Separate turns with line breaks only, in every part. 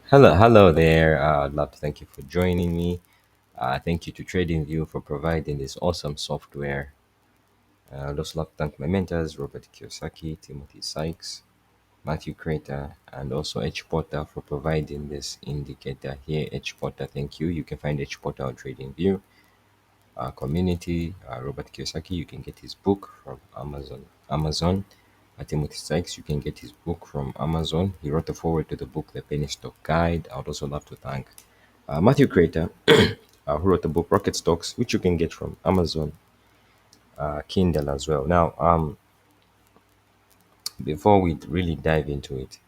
Hello there. I'd love to thank you for joining me. Thank you to TradingView for providing this awesome software. I'd also love to thank my mentors, Robert Kiyosaki, Timothy Sykes, Matthew Crater, and also H Porter for providing this indicator here. H Porter, thank you. You can find H Porter on TradingView. Community, Robert Kiyosaki, you can get his book from Amazon. Timothy Sykes, you can get his book from Amazon. He wrote a foreword to the book, The Penny Stock Guide. I would also love to thank Matthew Crater, who wrote the book Rocket Stocks, which you can get from Amazon Kindle as well. Now, before we really dive into it,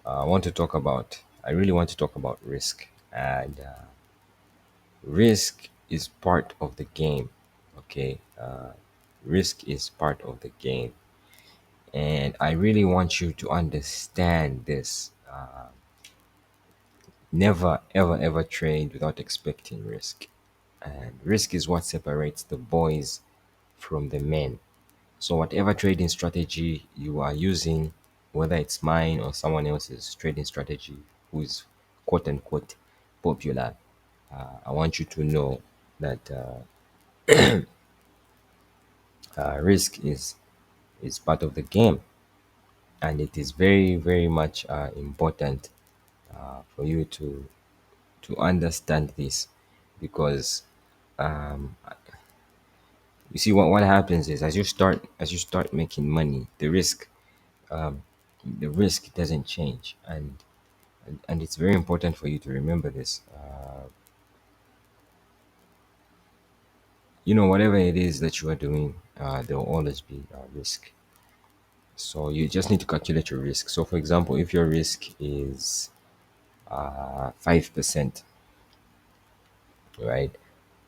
I really want to talk about risk. And risk is part of the game, okay? Risk is part of the game. And I really want you to understand this. Never, ever, ever trade without expecting risk. And risk is what separates the boys from the men. So, whatever trading strategy you are using, whether it's mine or someone else's trading strategy who is quote unquote popular, I want you to know that risk is part of the game, and it is very, very much important for you to understand this because you see what happens is as you start making money, the risk doesn't change, and it's very important for you to remember this. Whatever it is that you are doing, there will always be a risk. So you just need to calculate your risk. So for example, if your risk is 5%, right?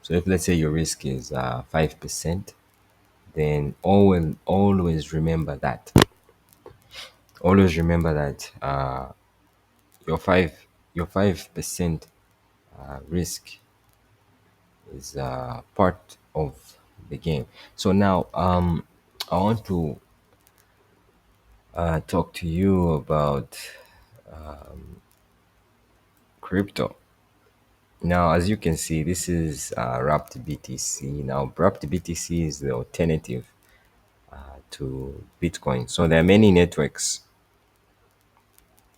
So if let's say your risk is 5%, then always remember that. Always remember that your 5% risk is part of the game. So now I want to talk to you about crypto. Now, as you can see, this is wrapped BTC. Now, wrapped BTC is the alternative to Bitcoin. So there are many networks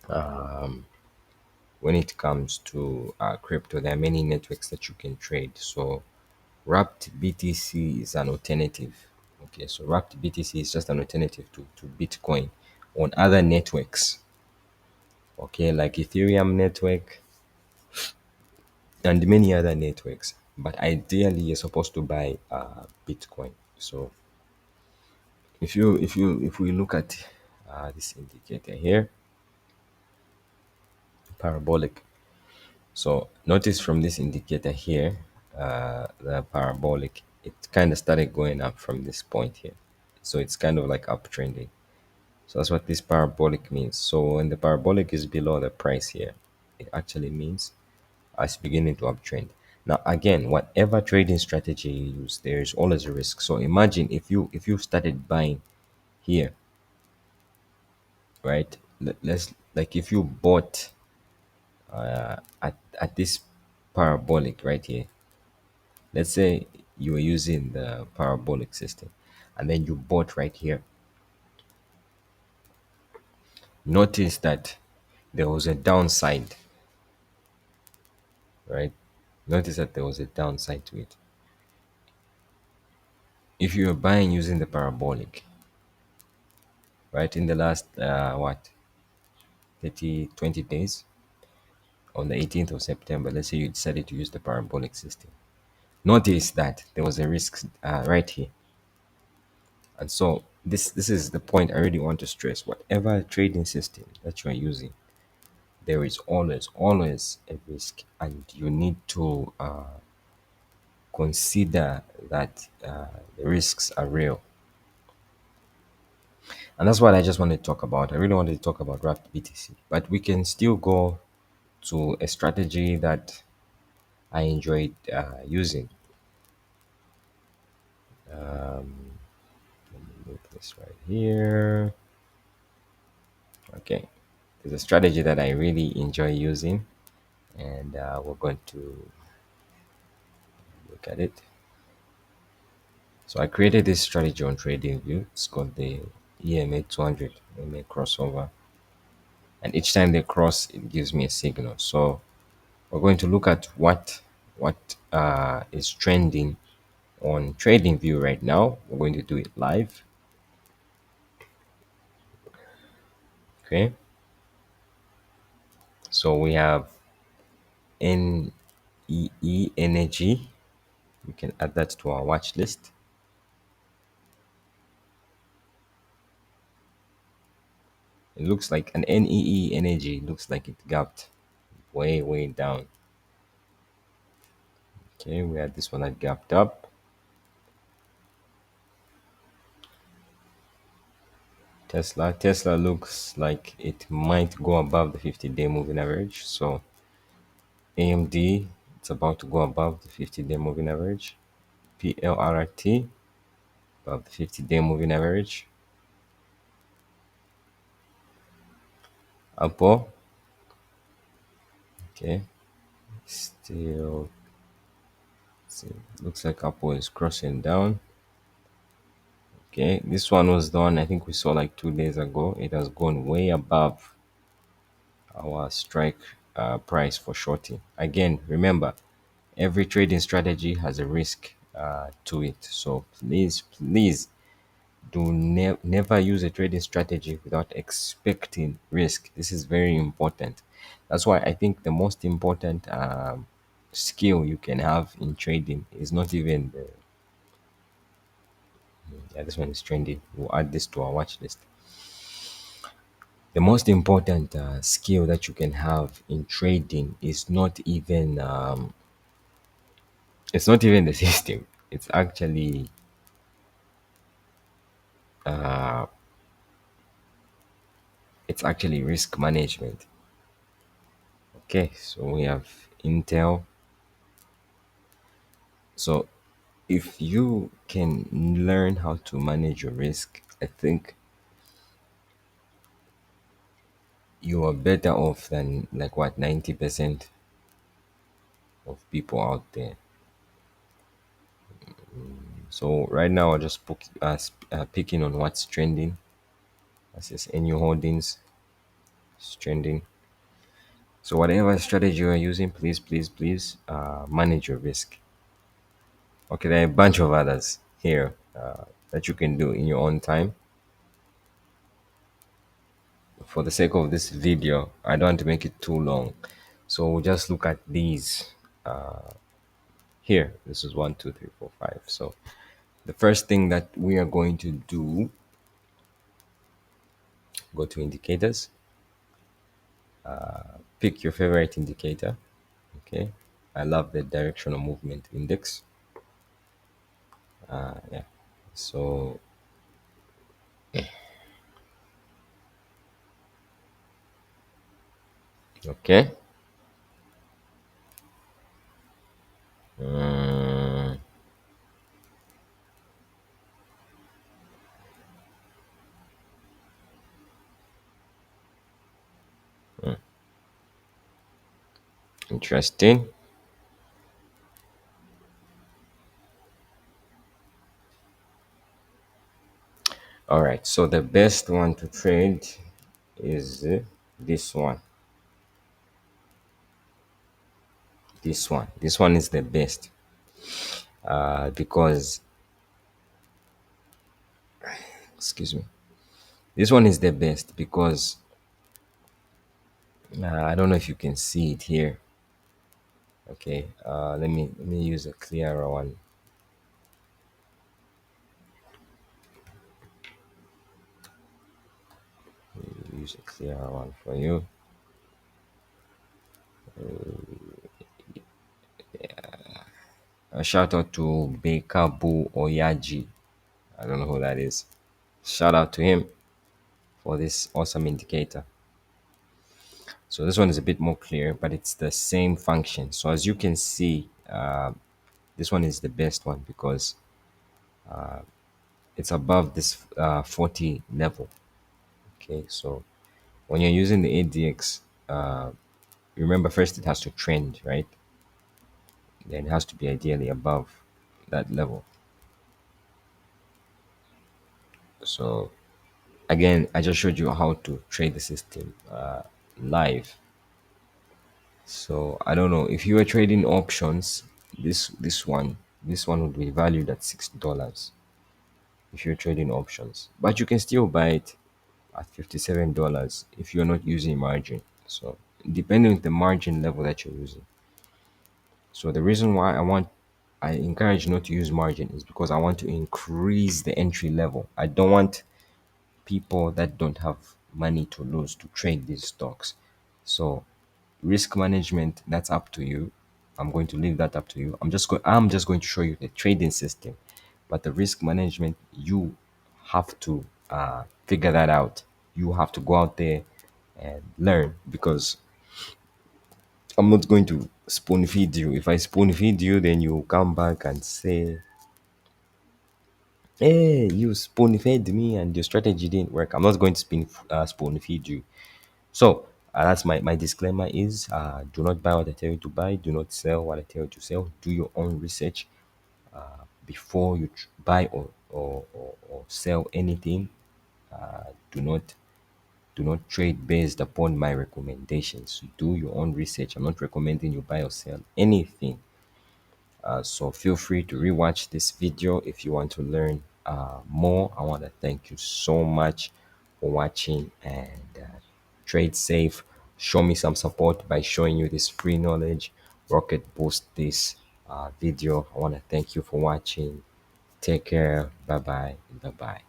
when it comes to crypto. There are many networks that you can trade. So wrapped BTC is an alternative. Okay, so wrapped BTC is just an alternative to Bitcoin on other networks. Okay, like Ethereum network and many other networks. But ideally, you're supposed to buy Bitcoin. So if we look at this indicator here, parabolic. So notice from this indicator here, the parabolic, it kind of started going up from this point here. So it's kind of like uptrending. So that's what this parabolic means. So when the parabolic is below the price here, it actually means it's beginning to uptrend. Now again, whatever trading strategy you use, there is always a risk. So imagine if you started buying here, right? Let's like if you bought at this parabolic right here. Let's say you were using the parabolic system, and then you bought right here. Notice that there was a downside, right? Notice that there was a downside to it. If you are buying using the parabolic, right, in the last 20 days, on the 18th of September, let's say you decided to use the parabolic system. Notice that there was a risk right here. And so this is the point I really want to stress. Whatever trading system that you are using, there is always a risk, and you need to consider that the risks are real. And that's what I just wanted to talk about. I really wanted to talk about wrapped BTC, but we can still go to a strategy that I enjoyed using. Move this right here. Okay. There's a strategy that I really enjoy using, and we're going to look at it. So I created this strategy on TradingView. It's called the EMA 200 EMA crossover, and each time they cross, it gives me a signal. So we're going to look at what is trending on TradingView right now. We're going to do it live. Okay. So we have NEE energy. We can add that to our watch list. It looks like an NEE energy looks like it gapped way down. Okay, we had this one that gapped up. Tesla looks like it might go above the 50-day moving average. So AMD, it's about to go above the 50-day moving average. PLRT above the 50-day moving average. Apple, okay, still looks like Apple is crossing down. Okay, this one was done, I think we saw like 2 days ago. It has gone way above our strike price for shorting. Again, remember, every trading strategy has a risk to it. So please do never use a trading strategy without expecting risk. This is very important. That's why I think the most important skill you can have in trading is not even the, yeah, this one is trendy. We'll add this to our watch list. The most important skill that you can have in trading is not even it's not even the system. It's actually uh, it's actually risk management. Okay, so we have Intel. So if you can learn how to manage your risk, I think you are better off than like what 90% of people out there. So right now, I'll just picking on what's trending. This is NU Holdings is trending. So whatever strategy you're using, please manage your risk. Okay, there are a bunch of others here that you can do in your own time. For the sake of this video, I don't want to make it too long, so we'll just look at these here. This is 1, 2, 3, 4, 5. So the first thing that we are going to do, go to indicators, pick your favorite indicator. Okay, I love the directional movement index. Yeah, so okay. Mm, interesting. All right, so the best one to trade is this one. This one is the best because, excuse me, this one is the best because I don't know if you can see it here. Okay, let me use a clearer one. Use a clearer one for you. A shout out to Bekabu Oyaji. I don't know who that is. Shout out to him for this awesome indicator. So this one is a bit more clear, but it's the same function. So as you can see, this one is the best one because it's above this 40 level. Okay, so When you're using the ADX, remember first it has to trend, right? Then it has to be ideally above that level. So again, I just showed you how to trade the system live. So I don't know if you were trading options. This one would be valued at $6 if you're trading options, but you can still buy it at $57 if you're not using margin. So depending on the margin level that you're using. So the reason why I encourage not to use margin is because I want to increase the entry level. I don't want people that don't have money to lose to trade these stocks. So risk management, that's up to you. I'm going to leave that up to you. I'm just going to show you the trading system, but the risk management, you have to figure that out. You have to go out there and learn, because I'm not going to spoon feed you. If I spoon feed you, then you come back and say, hey, you spoon fed me and your strategy didn't work. I'm not going to spoon feed you. So that's my disclaimer is, do not buy what I tell you to buy. Do not sell what I tell you to sell. Do your own research before you buy or sell anything. Do not trade based upon my recommendations. Do your own research. I'm not recommending you buy or sell anything. So feel free to rewatch this video if you want to learn more. I want to thank you so much for watching, and trade safe. Show me some support by showing you this free knowledge. Rocket boost this video. I want to thank you for watching. Take care. Bye bye. Bye bye.